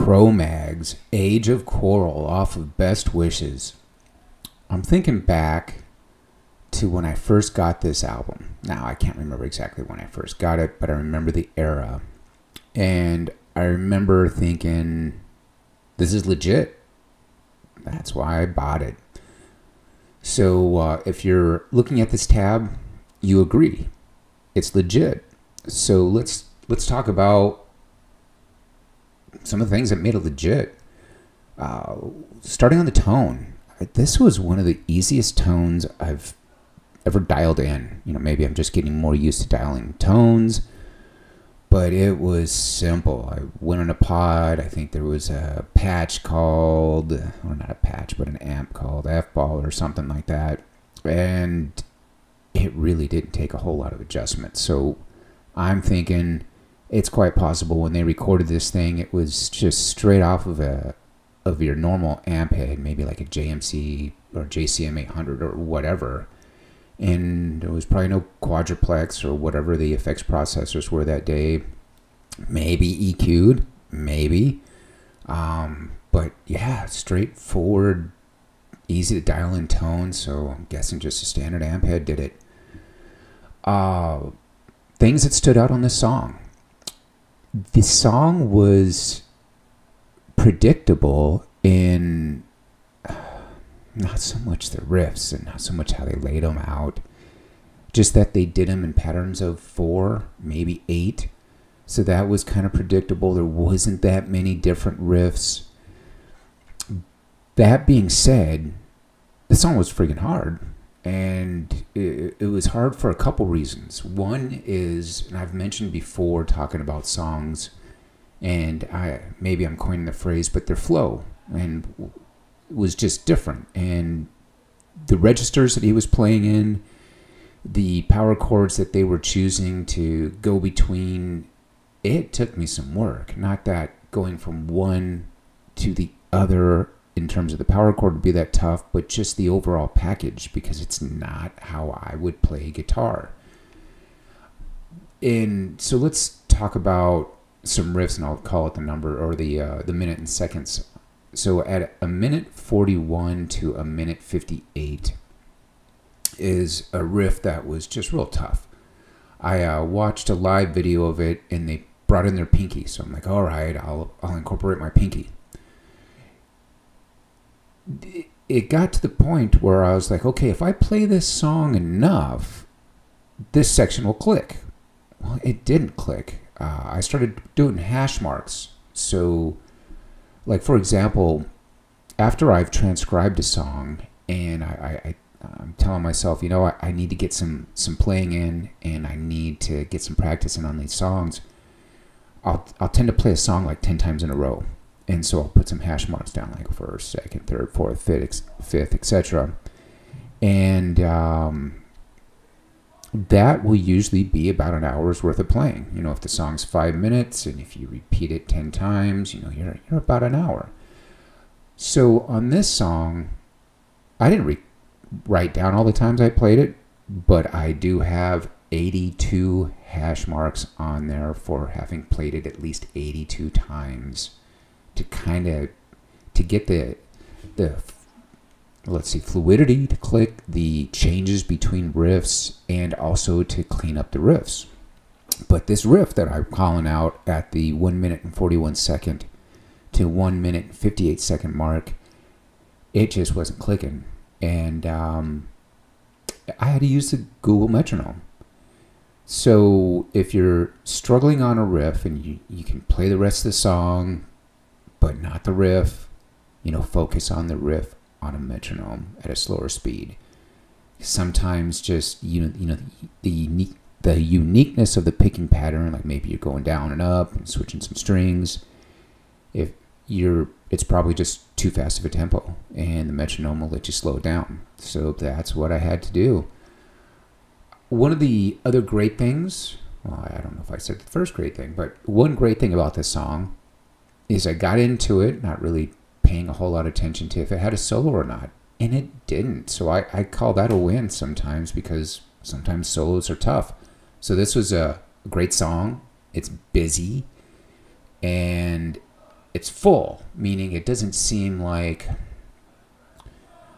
Cro-Mags, Age of Quarrel off of Best Wishes. I'm thinking back to when I first got this album. Now, I can't remember exactly when I first got it, but I remember the era. And I remember thinking, this is legit. That's why I bought it. So if you're looking at this tab, you agree. It's legit. So let's talk about some of the things that made it legit. Starting on the tone. This was one of the easiest tones I've ever dialed in. You know, maybe I'm just getting more used to dialing tones, but it was simple. I went on a pod. I think there was a patch called, or not a patch, but an amp called F-Ball or something like that. And it really didn't take a whole lot of adjustment. So I'm thinking it's quite possible when they recorded this thing, it was just straight off of your normal amp head, maybe like a JMC or JCM 800 or whatever. And there was probably no quadruplex or whatever the effects processors were that day. Maybe EQ'd, maybe. But yeah, straightforward, easy to dial in tone. So I'm guessing just a standard amp head did it. Things that stood out on this song. The song was predictable in not so much the riffs and not so much how they laid them out, just that they did them in patterns of 4, maybe 8. So that was kind of predictable. There wasn't that many different riffs. That being said, the song was freaking hard. And it was hard for a couple reasons. One is, and I've mentioned before talking about songs, and maybe I'm coining the phrase, but their flow and was just different. And the registers that he was playing in, the power chords that they were choosing to go between, it took me some work. Not that going from one to the other in terms of the power chord would be that tough, but just the overall package, because it's not how I would play guitar. And so let's talk about some riffs, and I'll call it the number or the minute and seconds. So at a minute 41 to a minute 58 is a riff that was just real tough. I watched a live video of it, and they brought in their pinky. So I'm like, all right, I'll incorporate my pinky. It got to the point where I was like, okay, if I play this song enough, this section will click. Well, it didn't click. I started doing hash marks. So, like, for example, after I've transcribed a song and I'm telling myself, you know, I need to get some playing in, and I need to get some practice in on these songs, I'll tend to play a song like 10 times in a row. And so I'll put some hash marks down, like first, second, third, fourth, fifth, etc. And that will usually be about an hour's worth of playing. You know, if the song's 5 minutes, and if you repeat it 10 times, you know, you're about an hour. So on this song, I didn't write down all the times I played it, but I do have 82 hash marks on there for having played it at least 82 times. To get the let's see, fluidity to click, the changes between riffs, and also to clean up the riffs. But this riff that I'm calling out at the 1 minute and 41 second to 1 minute and 58 second mark, it just wasn't clicking. And I had to use the Google metronome. So if you're struggling on a riff and you can play the rest of the song, but not the riff, you know, focus on the riff on a metronome at a slower speed. Sometimes just, you know, the uniqueness of the picking pattern, like maybe you're going down and up and switching some strings. It's probably just too fast of a tempo, and the metronome will let you slow it down. So that's what I had to do. One of the other great things, well, I don't know if I said the first great thing, but one great thing about this song is I got into it not really paying a whole lot of attention to if it had a solo or not, and it didn't. So I call that a win sometimes, because sometimes solos are tough. So this was a great song. It's busy, and it's full, meaning it doesn't seem like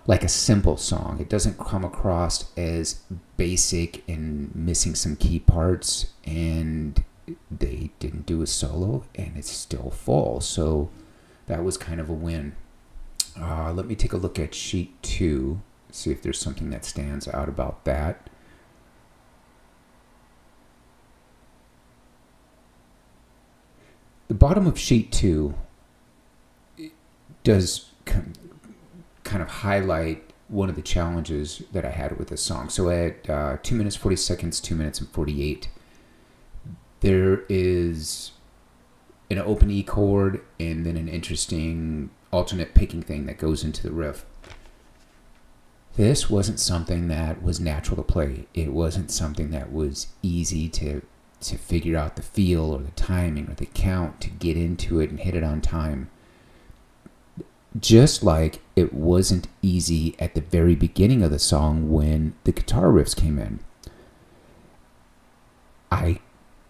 a simple song. It doesn't come across as basic and missing some key parts, and they didn't do a solo, and it's still full. So that was kind of a win. Let me take a look at sheet 2, see if there's something that stands out about that. The bottom of sheet 2 does kind of highlight one of the challenges that I had with this song. So at 2 minutes 40 seconds, 2 minutes and 48, there is an open E chord and then an interesting alternate picking thing that goes into the riff. This wasn't something that was natural to play. It wasn't something that was easy to figure out the feel or the timing or the count to get into it and hit it on time. Just like it wasn't easy at the very beginning of the song when the guitar riffs came in. I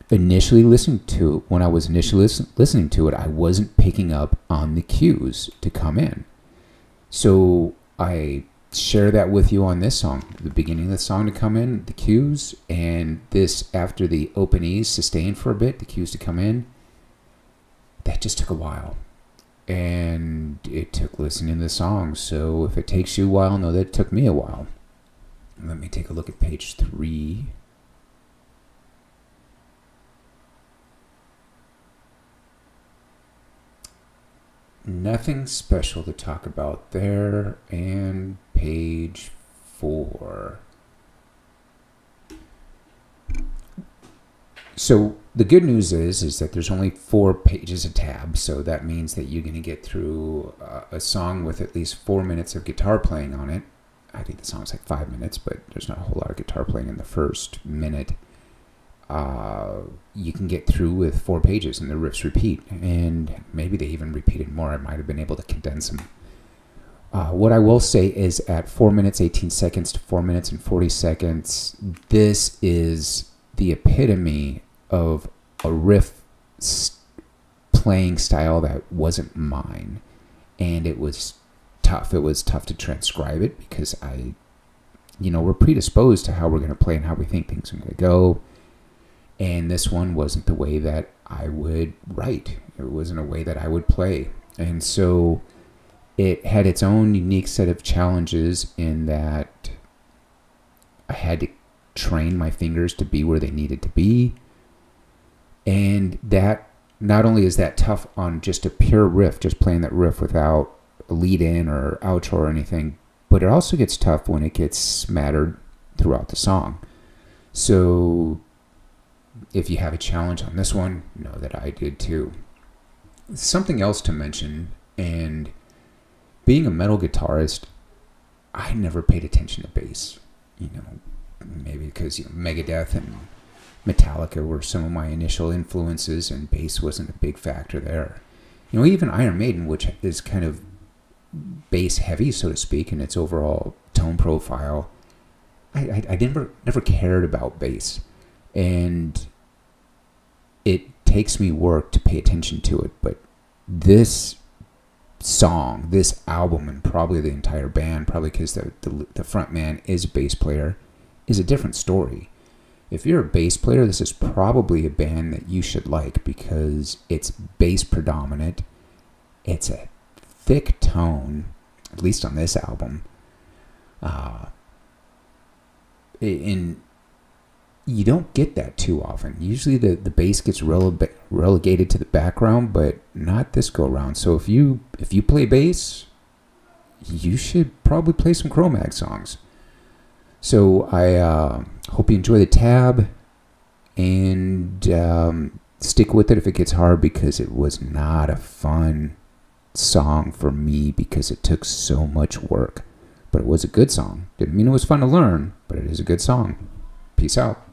initially listened to it, when I was initially listening to it, I wasn't picking up on the cues to come in. So I share that with you on this song, the beginning of the song to come in, the cues, and this after the open E's sustain for a bit, the cues to come in. That just took a while, and it took listening to the song. So if it takes you a while, know that it took me a while. Let me take a look at page 3. Nothing special to talk about there. And page 4. So the good news is that there's only 4 pages a tab, so that means that you're going to get through a song with at least 4 minutes of guitar playing on it. I think the song's like 5 minutes, but there's not a whole lot of guitar playing in the first minute. You can get through with 4 pages and the riffs repeat, and maybe they even repeated more. I might have been able to condense them. What I will say is at 4 minutes 18 seconds to 4 minutes and 40 seconds, this is the epitome of a riff playing style that wasn't mine, and it was tough. It was tough to transcribe it because we're predisposed to how we're going to play and how we think things are going to go. And this one wasn't the way that I would write. It wasn't a way that I would play. And so it had its own unique set of challenges in that I had to train my fingers to be where they needed to be. And that, not only is that tough on just a pure riff, just playing that riff without a lead in or outro or anything, but it also gets tough when it gets smattered throughout the song. So if you have a challenge on this one, know that I did too. Something else to mention, and being a metal guitarist, I never paid attention to bass. Maybe because Megadeth and Metallica were some of my initial influences, and bass wasn't a big factor there. Even Iron Maiden, which is kind of bass heavy, so to speak, in its overall tone profile, I never cared about bass. And it takes me work to pay attention to it. But this song, this album, and probably the entire band, probably because the front man is a bass player, is a different story. If you're a bass player, this is probably a band that you should like because it's bass predominant. It's a thick tone, at least on this album. You don't get that too often. Usually the bass gets relegated to the background, but not this go around. So if you play bass, you should probably play some Cro-Mags songs. So I hope you enjoy the tab, and stick with it if it gets hard, because it was not a fun song for me because it took so much work. But it was a good song. Didn't mean it was fun to learn, but it is a good song. Peace out.